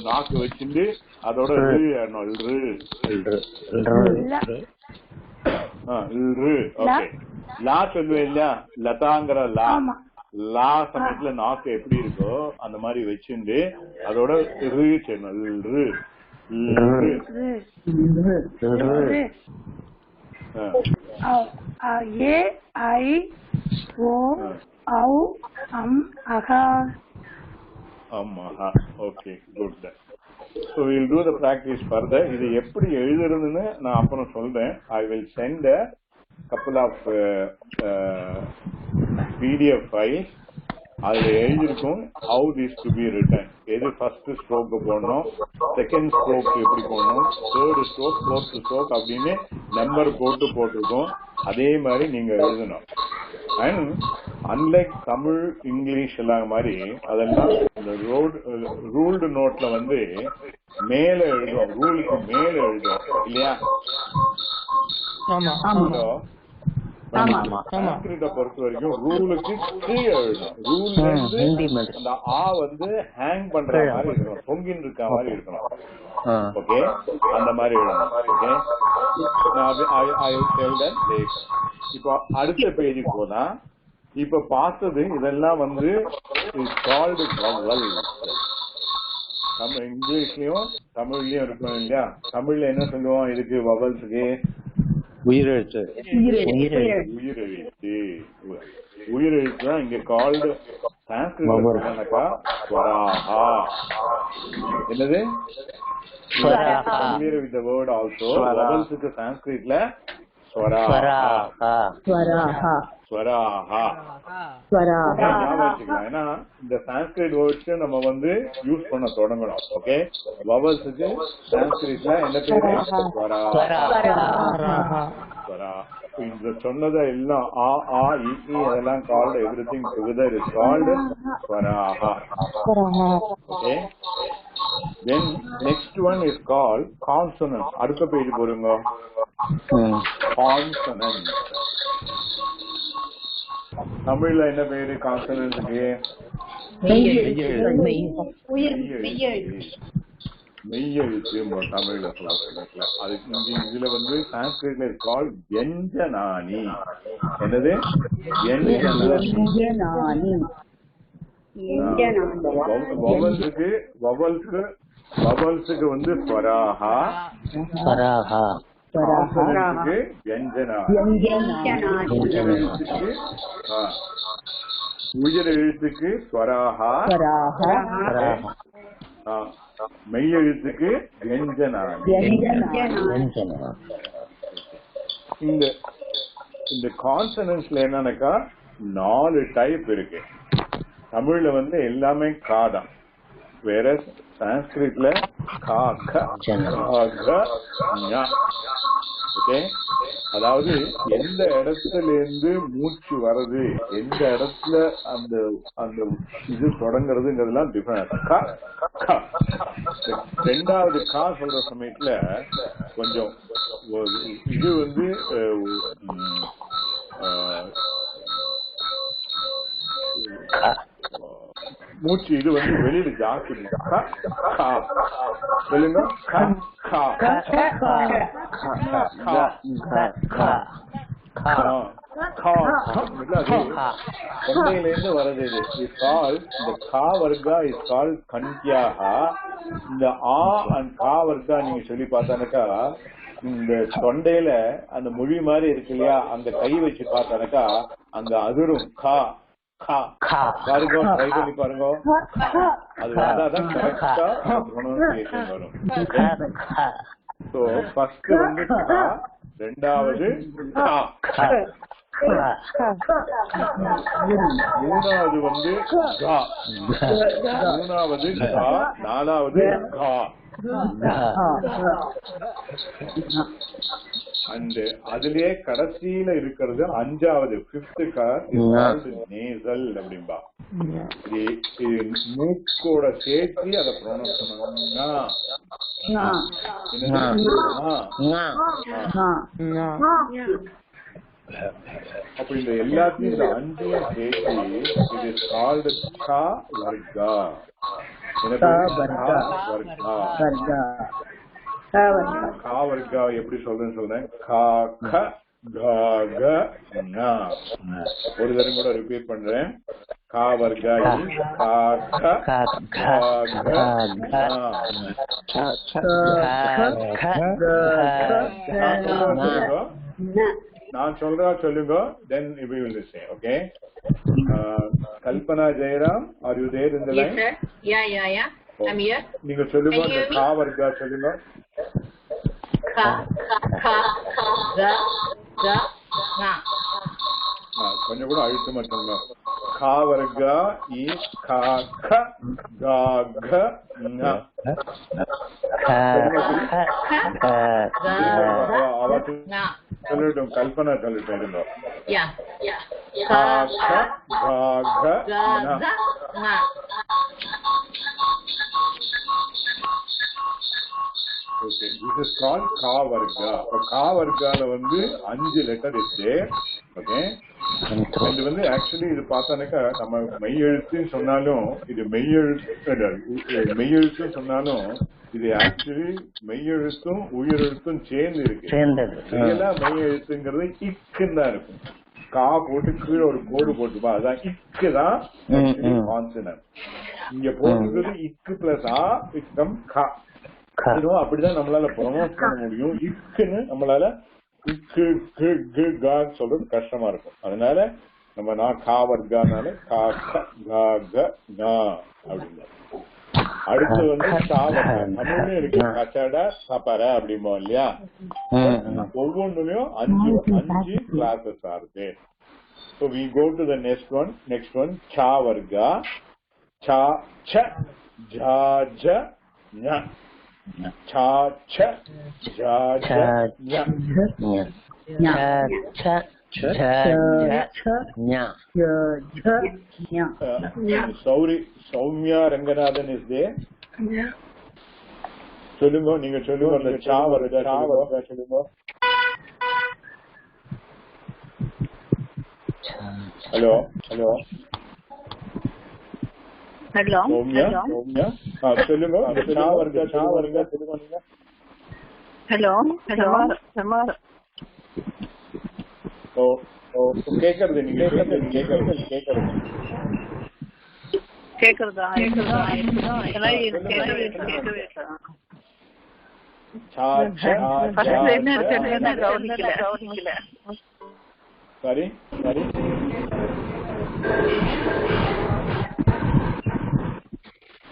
நாக்கு வச்சுட்டு அதோட லா சொல்லுவேன் இல்லையா, லதாங்கிற லா சமயத்துல நாக்கு எப்படி இருக்கோ அந்த மாதிரி வச்சுட்டு அதோட ஏ ஐ ஓ ஔ அம் ஆஹா. Okay, good. So we'll do the practice further. இது எப்படி எழுதுறதுன்னு நான் அப்புறம் சொல்றேன். I will send a couple of PDF files. அதுல எழுதிருக்கும் how this to be written. எது ஃபர்ஸ்ட் ஸ்ட்ரோக் போடணும், செகண்ட் ஸ்ட்ரோக் எப்படி போடணும், தேர்ட் ஸ்ட்ரோக், ஃபோர்த் ஸ்ட்ரோக் அப்படின்னு நம்பர் போட்டிருக்கோம். அதே மாதிரி நீங்க எழுதணும். அண்ட் அன்லைக் தமிழ் இங்கிலீஷ் எல்லாம் மாதிரி அதெல்லாம் இந்த ரூல்டு நோட்ல வந்து மேல எழுதும், ரூலுக்கு மேல எழுதும் இல்லையா? சமஸ்கிருத பொறுத்த வரைக்கும் ரூலுக்கு கீழே எழுதும். ரூல்ல இருந்து அந்த ஆ வந்து ஹேங் பண்ற மாதிரி இருக்கணும், தொங்கின் இருக்க மாதிரி இருக்கணும். ஓகே, அந்த மாதிரி எழுதணும். ஓகே, இப்போ அடுத்த பேஜுக்கு போனா இப்ப பார்த்தது இதெல்லாம் வந்து இங்கிலீஷ்லயும் தமிழ்லயும் இருக்கணும் இல்லையா? தமிழ்ல என்ன சொல்லுவோம் இதுக்கு? வவல்ஸுக்கு உயிரெழுத்து. உயிரெழுத்து. உயிரெழுத்து தான் இங்க கால்டு. சான்ஸ்கிரிட்னாக்கா ஸ்வராஹா. என்னது? with the word also. வவல்ஸுக்கு சான்ஸ்கிரிட்ல ஸ்வராஹா. ஏன்னா இந்த சான்ஸ்கிரிட் வேர்ட்ஸ் நம்ம வந்து யூஸ் பண்ண தொடங்கணும். ஓகே, வவல்ஸுக்கு சான்ஸ்கிரிட்ல என்ன பேரு? இந்த சொன்னதை எல்லாம் ஆ ஆ இ அதெல்லாம் called everything together is called ஸ்வராஹா. Okay, then next one is called consonant. அடுத்த பேஜ் போறீங்க. கான்சனன்ட். தமிழ்ல என்ன பேரு கான்சனன்ட்க்கு? மெய்யெழுத்து தமிழ்ல சொல்லலாம். அதுக்கு இதுல வந்து சான்ஸ்கிரிட்ல கால் வியஞ்சனானி. என்னது? வவல்ஸுக்கு வந்து ஸ்வராஹா, கான்சனன்ட்க்கு வியஞ்சனானி. உயிர் எழுத்துக்கு ஸ்வராஹா, மெய்யெழுத்துக்கு வியஞ்சனானி. இந்த கான்சனன்ட்ஸ்ல என்னன்னாக்கா 4 டைப் இருக்கு. தமிழ்ல வந்து எல்லாமே காதான், வேற சான்ஸ்கிரிட்ல கா க ஞ. ஓகே, அதாவது எந்த இடத்துல இருந்து மூச்சு வருது, எந்த இடத்துல அந்த அந்த இது தொடங்குறதுங்கிறதுலாம் டிஃபரெண்ட். ரெண்டாவது கா சொல்ற சமயத்துல கொஞ்சம் இது வந்து மூச்சு இது வந்து வெளியில ஜாஸ்தி. சொல்லுங்க. தொண்டையில இருந்து வருது இது. இந்த கா வர்க்கா இஸ் கால் கண்டியாக. இந்த ஆ அண்ட் கா வர்க்கா நீங்க சொல்லி பார்த்தானக்கா இந்த தொண்டையில அந்த மொழி மாதிரி இருக்கு இல்லையா, அங்க கை வச்சு பார்த்தானக்கா அங்க அதிரும். கா பாருங்க, ட்ரை பண்ணி பாருங்க. அது வந்தாதான் கரெக்டா ப்ரொனன்சியேஷன் வரும். சோ ஃபர்ஸ்ட் வந்து கா, ரெண்டாவது கா, மூணாவது வந்து கா, மூணாவது கா, நாலாவது கா. அண்ட் அதுலயே கடைசியில இருக்கிறது அஞ்சாவது, ஃபிஃப்த் நேசல் அப்படின்பா. மூக்கோட சேர்த்து அதை ப்ரொனவுன்ஸ் பண்ணணும்னா அப்ப இந்த எல்லாத்தையும் இந்த அஞ்சையும் சேர்த்து இது கால்டு கா வர்க்கா. கா வர்க்கா எப்படி சொல்றேன்னு சொல்றேன். கா க கா க ஞ. ஒரு தடவை கூட ரிப்பீட் பண்றேன். கா வர்க்கா கா க கா க ஞ. நான் சொல்றா சொல்லுங்க. Then we will say. Okay. Kalpana Jairam, are you there in the line? Yes, sir. Yeah. Oh. I'm here. நீங்க சொல்லுங்க. அந்த கா வர்க்கா சொல்லுங்க. கா கா க க ஞ. கொஞ்சம் கூட அழுத்தமா சொல்லுங்க. கா வர்க்கா இ கா க கா க ஞ. சொல்லட்டும், கல்பனா சொல்லட்டும் இருந்தோம். Yeah. Okay, this is called ka varga. Ka vargaல வந்து 5 லெட்டர் இருக்கு. ஓகே, இது வந்து ஆக்சுவலி இது பார்த்தானக்கா நம்ம மெய்யெழுத்துன்னு சொன்னாலும் இது மெய்யெழுத்துன்னு சொன்னாலும் இது ஆக்சுவலி மெய்யெழுத்தும் உயிரெழுத்தும் சேர்ந்து இருக்கு. ரியலா மெய்யெழுத்துங்கிறது இக்குன்னு தான் இருக்கும். கா போட்டு கீழே ஒரு கோடு போட்டுப்பா, அதான் இக்கு தான் கான்சனன்ட். இங்க போட்டுக்கிறது இக்கு பிளஸ் ஆ இக்கம் கா. இதுவும் அப்படிதான் நம்மளால ப்ரொனவுன்ஸ் பண்ண முடியும். இக்குன்னு நம்மளால இக்கு சொல்றது கஷ்டமா இருக்கும். அதனால நம்ம நான் கா வர்க்கானால கா அப்படிங்க. அடுத்து வந்து தமிழ்லயும் இருக்கு கச்சடா சப்பர அப்படிமோ இல்லையா. ஒவ்வொன்றுலயும் 5 கிளாஸஸ் ஆகுது. So we go to the next one cha varga, cha cha ja ja nya, cha cha ja ja nya, cha cha ja nya. Soumya Ranganathan is there. சொல்லுங்க, நீங்க சொல்லுங்க. அந்த சா வருதா சொல்லுங்க. ஹலோ சௌமியா சொல்லுங்க. அந்த சா வருதா சொல்லுங்க நீங்க. ஹலோ ஓ கேக்குறது, நீங்க கேக்குறதா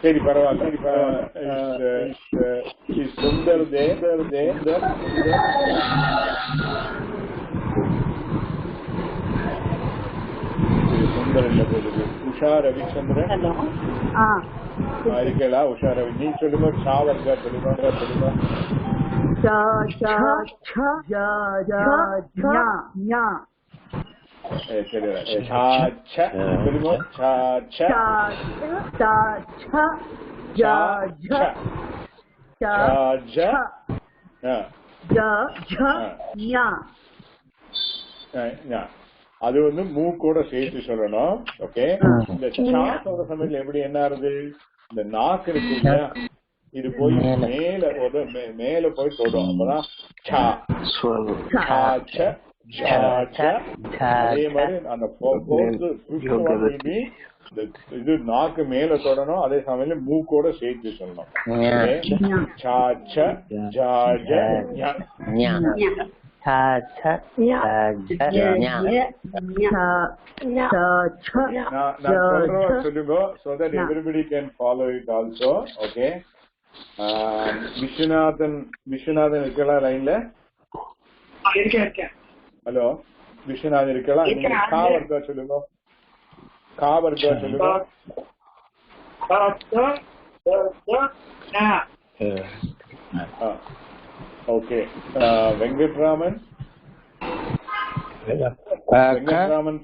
சரி பரவாயில்ல. சுந்தர் சுந்தர் இல்ல போகுது. உஷா ரவிச்சந்திரன் இருக்கா? உஷா ரவி, நீ சொல்லுங்க. சா வர்க்கா சொல்லுங்க. அது வந்து மூக்கோட சேர்த்து சொல்லணும். ஓகே, இந்த சா சொல்ற சமயத்துல எப்படி என்ன ஆகுது, இந்த நாக்கு இருக்கு இல்லையா, இது போய் மேல போய் தொடும். அப்பதான் அதே மாதிரி அந்த இது நாக்கு மேல தொடணும். அதே சமயம் மூக்கோட சேர்த்து சொல்லணும். சொல்லுங்க, so that everybody can follow it also. Okay, Viswanathan இருக்கலாம் லைன்ல. ஹலோ விஸ்வநாதன் இருக்கலாம். நீங்க கா வர்க்கா சொல்லுங்க. Okay, Venkatraman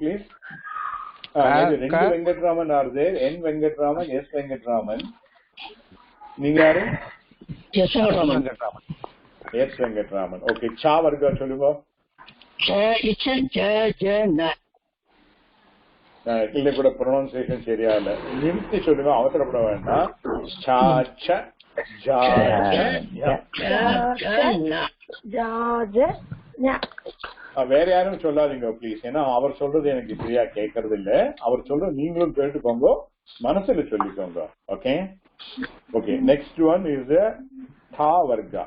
please. ரெண்டு Venkatraman are there. N Venkatraman, S Venkatraman. நீங்க யாரு? எஸ் வெங்கட்ராமன். ஓகே, சா வர்க்கா சொல்லுங்க. இல்ல கூட ப்ரொனன்சியேஷன் சரியா இல்ல, நிறுத்தி சொல்லுங்க, அவசரப்பட வேண்டாம். வேற யாரும் சொல்லாதீங்க பிளீஸ், ஏன்னா அவர் சொல்றது எனக்கு சரியா கேட்கறது இல்ல. அவர் சொல்றது நீங்களும் கேட்டுக்கோங்க, மனசுல சொல்லிக்கோங்க. Okay okay, next one is தா வர்க்கா.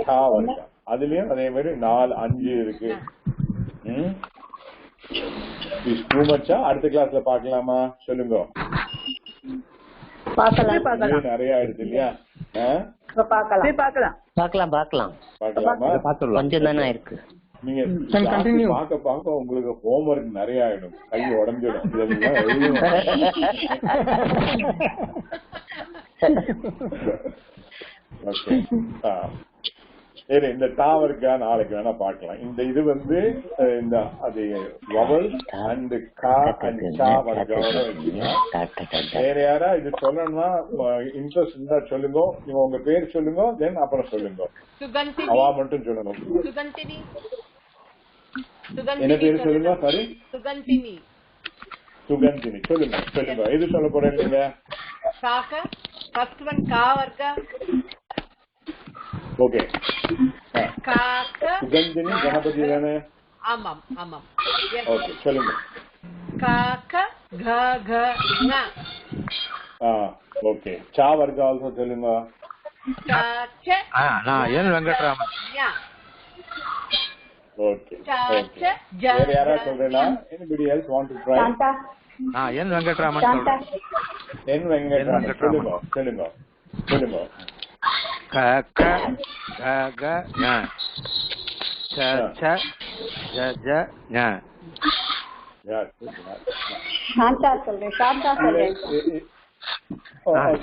தா வர்க்கா, அதுலயும் அதே மாதிரி 4-5 இருக்கு. டூ மச்சா. அடுத்த கிளாஸ்ல பாக்கலாமா? சொல்லுங்க. நிறைய ஆயிடுச்சு இல்லையா? கொஞ்சம் தானே இருக்கு. நீங்க பாக்க உங்களுக்கு ஹோம்ஒர்க் நிறைய ஆயிடும், கை உடஞ்சிடும். ஓகே. சரி, இந்த டா இருக்கா நாளைக்கு வேணா பாக்கலாம். இந்த இது வந்து இந்த அது வவல் அண்ட் கா அண்ட் சா வர்க்கோட வேற யாரா இது சொல்லணும்னா இன்ட்ரெஸ்ட் இருந்தா சொல்லுங்க. நீங்க உங்க பேர் சொல்லுங்க, தென் அப்புறம் சொல்லுங்க. அவா மட்டும் சொல்லுங்க. என்ன பேர் சொல்லுங்க? சாரி, சுகந்தினி. சொல்லுங்க சொல்லுங்க. எது சொல்ல போறேன் நீங்க? ஃபர்ஸ்ட் ஒன் கா வர்க்க. ஓகே. சுகந்தினி கணபதி தானே? ஆமாம் ஆமாம். ஓகே, சொல்லுங்க. காக்க க க ஞ. ஓகே. சா வர்க்க ஆல்சோ சொல்லுங்க. காச்ச நான் என் வெங்கட்ராமன். ஞ. Okay okay. வேற யாரா சொல்றீங்களா? anybody else want to try? நான் என் வெங்கட்ராமன் சொல்றேன். என் வெங்கட்ராமன் சொல்லுங்க சொல்லுங்க சொல்லுங்க. க க க க ஞ ச ச ஜ ஜ ஞ. சாந்தா சொல்றேன்.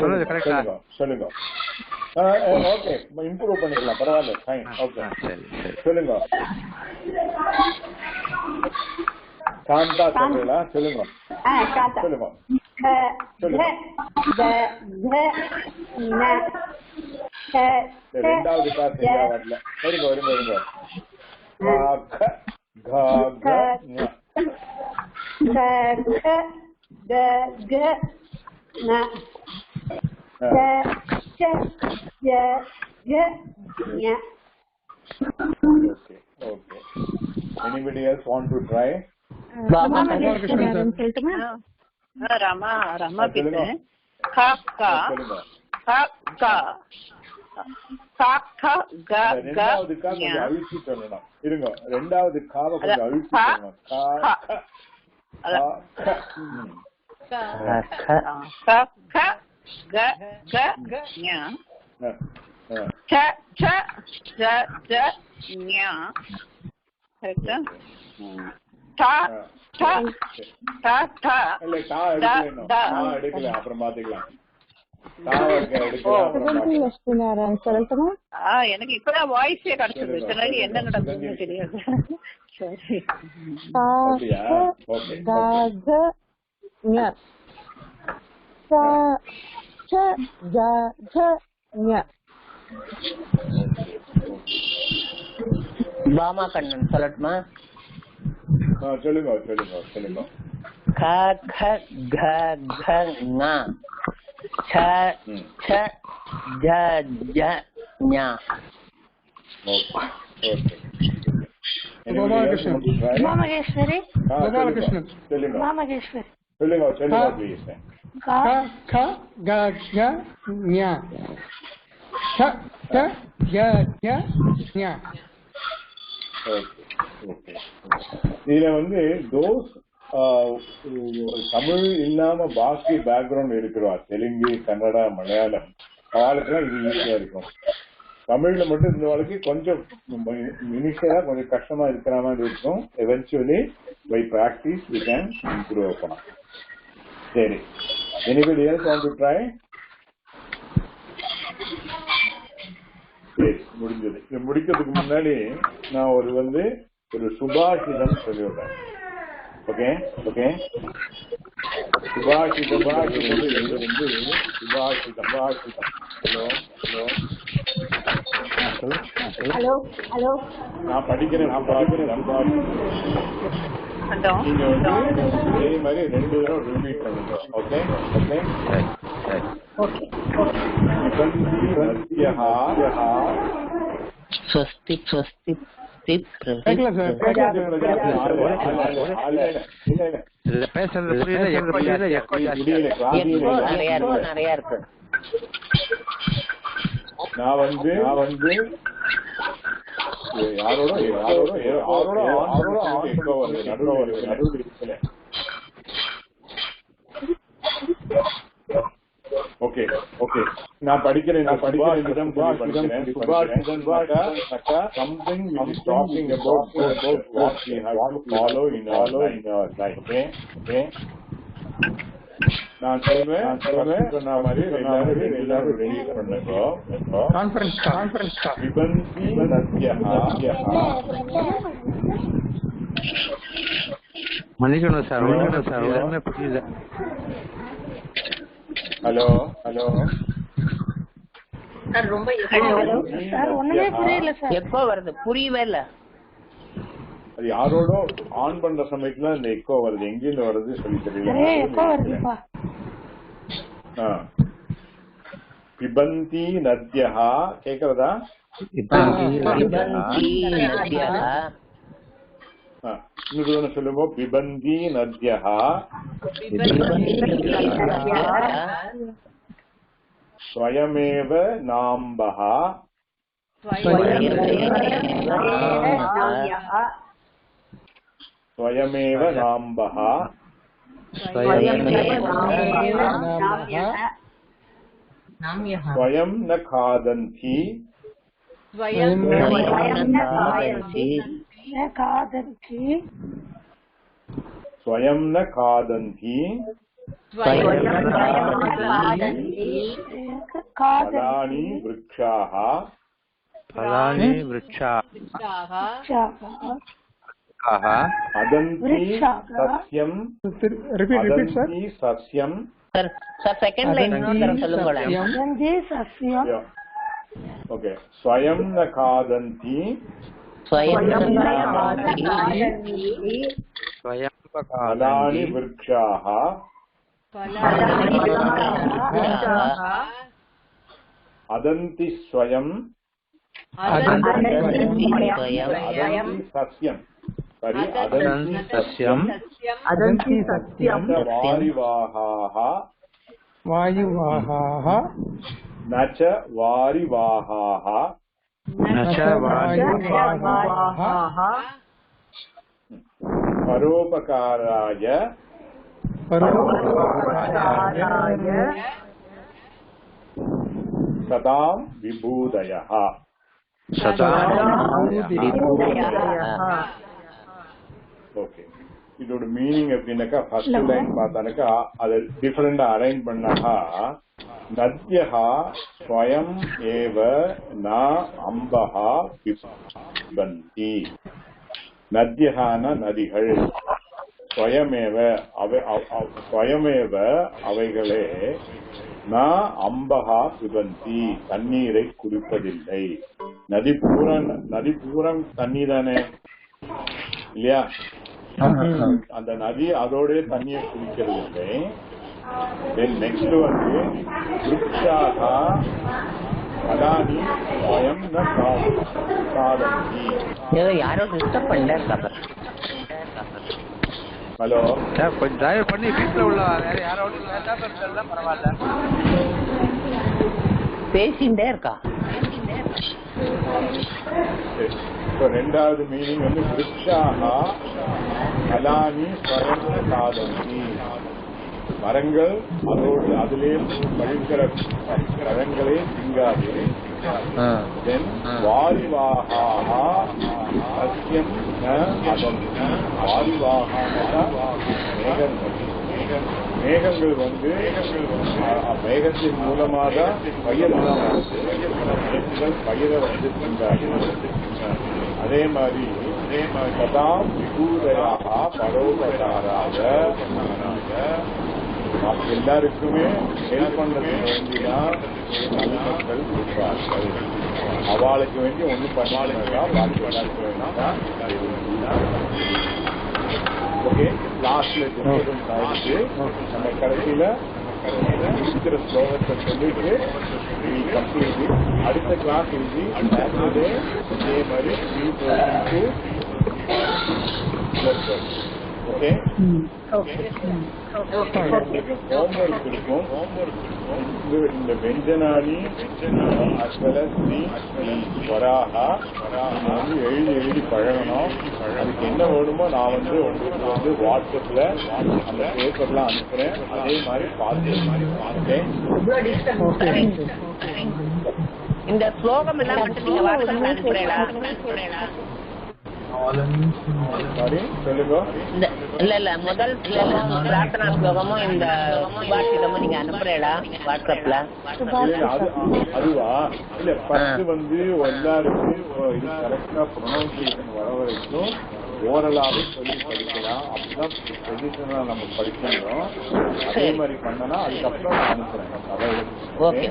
சொல்லுங்க கரெக்டா? சொல்லுங்க. ஓகே, இம்ப்ரூவ் பண்ணிக்கலாம், பரவாயில்ல. ஃபைன். ஓகே, சரி சரி சொல்லுங்க. சாந்தா சொல்றீங்களா? சொல்லுங்க சொல்லுங்க ரெண்டாவது காசு வரல. வருங்க வருங்க வருங்க. Okay, okay. Anybody else want to try? Rama பேசுறேன். ரெண்டாவது கா கொஞ்சம் அழிச்சு சொல்லணும். இருங்க, ரெண்டாவது காவை கொஞ்சம் அழிச்சு சொல்லணும். எடுக்கல, அப்புறம் பாத்துக்கலாம். எனக்கு இப்பதான் வாய்ஸே கிடைச்சது. என்ன நடந்ததுன்னு தெரியாது. சரி, பாமா கண்ணன் சொல்லட்டுமா? சொல்லுங்க சொல்லுங்க சொல்லுங்க. க க க க ங ச ச ஜ ஜ ஞ. கோபாலகிருஷ்ணன். சொல்லுங்க சொல்லுங்க ப்ளீஸ். க க க க ஞ ச ச ஜ ஜ ஞ. இதுல வந்து தோஸ் தமிழ் இல்லாம பாக்கி பேக்ரவுண்ட் இருக்கிறோம், தெலுங்கு, கன்னடா, மலையாளம், அவளுக்குலாம் இது ஈஸியா இருக்கும். தமிழ்ல மட்டும் இந்த வாழ்க்கை கொஞ்சம் இனிஷியலா கொஞ்சம் கஷ்டமா இருக்கிற மாதிரி இருக்கும். Eventually by practice we can improve பண்ணலாம். சரி, anybody else want to try? சரி, முடிஞ்சது. இது முடிக்கிறதுக்கு முன்னாடி நான் ஒரு சுபாஷிதம் சொல்லிவிடுறேன். Okay okay. சுபாஷிதம் சுபாஷிதம். Hello hello hello. நான் படிக்கிறேன். நீங்க இதே மாதிரி 2 தடவை ரிப்பீட் பண்ணுங்க. Okay okay. ஸ்வஸ்தி ஸ்வஸ்தி பேசுறது புரியல. நிறைய இருக்கு. நான் வந்து யாரோட நடுவில் இருக்கல. Okay okay. நான் படிக்கிறேன். Something which is talking about what we have to follow in our life. Okay. நான் சொல்வேன் சொன்ன மாதிரி எல்லாரும் ரெடி பண்ணுங்கோ. பிபந்தி நத்யஹ. மன்னிக்கணும் சார், ஒண்ணுமே புரியல. ஹலோ சார் ஒண்ணுமே புரியல சார். எக்கோ வருது, புரியவே இல்ல. அது யாரோட ஆன் பண்ற சமயத்துல இந்த எக்கோ வருது, எங்கிருந்து வருது சொல்லி தெரியல. எக்கோ வருதுப்பா. பிபந்தி நத்யஹ கேக்குறதா? இன்னொரு சொல்லுங்க. பிபந்தி நத்யஹ ஸ்வயமேவ நாம்பஹ ஸ்வயமேவ நாம்பஹ ஸ்வயம் ந காதந்தி ஸ்வயம் ந காதந்தி फलानि वृक्षाः अदन्ति सस्यं सेकंड लाइन சொல்லுங்க. ओके स्वयं न खादन्ति फलानि वृक्षाः अदन्ति स्वयं सस्यं अदन्ति सस्यं वारिवाहाः न च वारिवाहाः परोपकाराय सदां विभूदयः. ஓகே, இதோட மீனிங் எப்படின்னாக்கா ஃபர்ஸ்ட் லைன் பார்த்தானாக்கா அது டிஃபரெண்டா அரேஞ்ச் பண்ணாக்கா நத்யஹா ஸ்வயம் ஏவ ந அம்பஹா பிபந்தி. நத்யஹான நதிகள், ஸ்வயமேவ அவைகளே ந அம்பஹா பிபந்தி தண்ணீரை குடிப்பதில்லை. நதி பூரம் தண்ணி தானே இல்லையா? அந்த நதி அதோட தண்ணியை குடிக்கிறது இல்லை. தென் நெக்ஸ்ட் வந்து விருட்சாகா அதானி ஸ்வயம் ந காதந்தி. யாரோ டிஸ்டர்ப் பண்ணல. ஹலோ சார், கொஞ்சம் தயவு பண்ணி வீட்டுல உள்ள வேற யாரோட பரவாயில்ல, பேசிட்டே இருக்கா. ரெண்டாவது மீனிங் வந்து விருட்சாகா அலானி ஸ்வயம் ந காதந்தி. மரங்கள் அதோடு அதிலே பழுக்கிற பழங்களே திங்காது. தென் வாரிவாஹாஹா சஸ்யம் ந அதந்தி. வாரிவாஹாஹா மேகங்கள் வந்து மேகத்தின் மூலமாக பயிரை வந்து திங்காது. அதே மாதிரி சதாம் விபூதயாக பரோபகாராக எல்லாருக்குமே ஹெல்ப் பண்றது வேண்டிதான் மக்கள் இருப்பார்கள். அவளுக்கு வேண்டி ஒன்னும் பண்ணாலுங்கா பாக்கி எல்லாருக்கும் வேண்டாம். ஓகே, லாஸ்ட்ல ஆயிடுச்சு. நம்ம கடைசியில இருக்கிற ஸ்லோகத்தை சொல்லிட்டு கம்ப்ளீட். அடுத்த கிளாஸ் எழுதி இதே மாதிரி 3% ஓகே. ஹோம்ஒர்க் இருக்கும். இந்த வெஞ்சனானி வராகா வந்து எழுதி பழகணும். அதுக்கு என்ன வேணுமோ நான் வந்து உங்களுக்கு வந்து வாட்ஸ்அப்ல அந்த பேப்பர்லாம் அனுப்புறேன். அதே மாதிரி பார்த்து இந்த ஸ்லோகம் எல்லாம் மட்டும் நீங்க வாட்ஸ்அப்ல அனுப்புறீங்களா? சாரி சொல்லுங்க. இல்ல முதல் ஸ்லோகம் பிரார்த்தனா ஸ்லோகமும் இந்த சுபாஷிதமும் நீங்க அனுப்புறீங்களா வாட்ஸ்அப்ல? அதுவா இல்ல ஃபர்ஸ்ட் வந்து எல்லாருக்கும் இது கரெக்டா ப்ரொனவுன்சியேஷன் வர வரைக்கும் ஓரலாவே சொல்லி படிக்கலாம். அப்படிதான் ட்ரெடிஷனலா நம்ம படிக்கணும். அதே மாதிரி பண்ணனா அதுக்கப்புறம் நான் அனுப்புறேன். ஓகே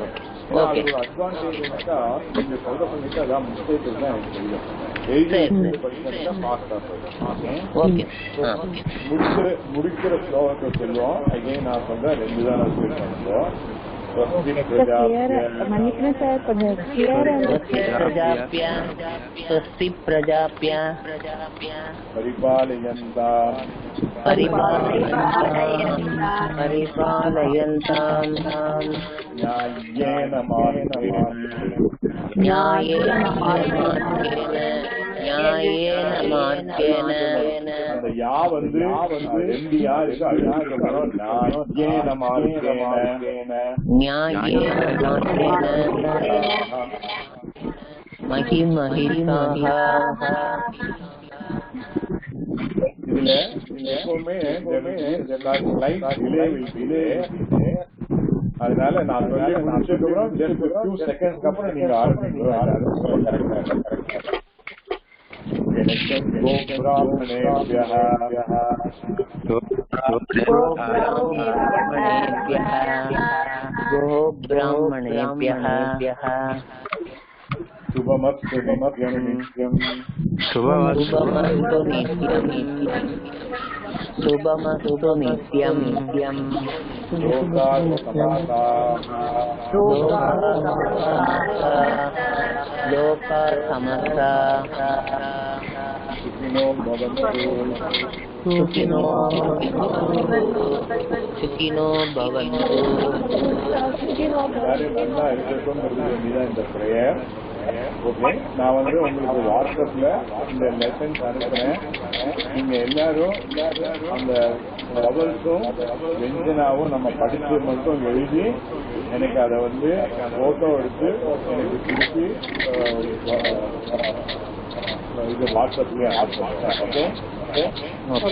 அது ஒரு அட்வான்டேஜ் என்னக்கா நீங்க சொல்ற பண்ணிட்டு அதான் மிஸ்டேக் தான் எனக்கு தெரியும். எழுதி படிக்கிறதா ஃபாஸ்டா போயிடும். முடிக்கிற ஸ்லோகத்தை சொல்லுவோம். அகைன் நான் சொல்றேன் 2 தான் நான் சொல்லிருக்கோம். மன்னிக்கணும் சார், கொஞ்சம் பரிபாலயந்தாம் அந்த யா வந்து 2 யாரு இதுல எப்பவுமே அதனால நான் சொல்லி முடிச்சதுக்கப்புறம் just a few seconds அப்புறம் நீங்க ஆரம்பிக்கணும். ब्राह्मणेभ्यः शुभमस्तु नित्यं शुभमस्तु नित्यं लोका समस्ता सुखिनो भवन्तु எல்லாரும் நல்லா இருக்கட்டும். இந்த பிரேயர் ஓகே. நான் வந்து உங்களுக்கு வாட்ஸ்அப்ல இந்த லெசன்ஸ் அனுப்புறேன். நீங்க எல்லாரும் அந்த வவல்ஸும் வெஞ்சனாவும் நம்ம படிச்சு மட்டும் எழுதி எனக்கு அதை வந்து போட்டோ எடுத்து எனக்கு திருப்பி இது வாட்ஸ்அப்லயே அனுப்புறேன். ஓகே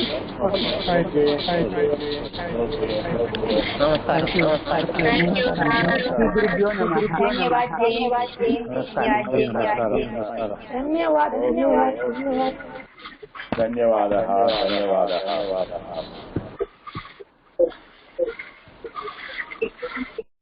धन्यवाद. धन्यवादः.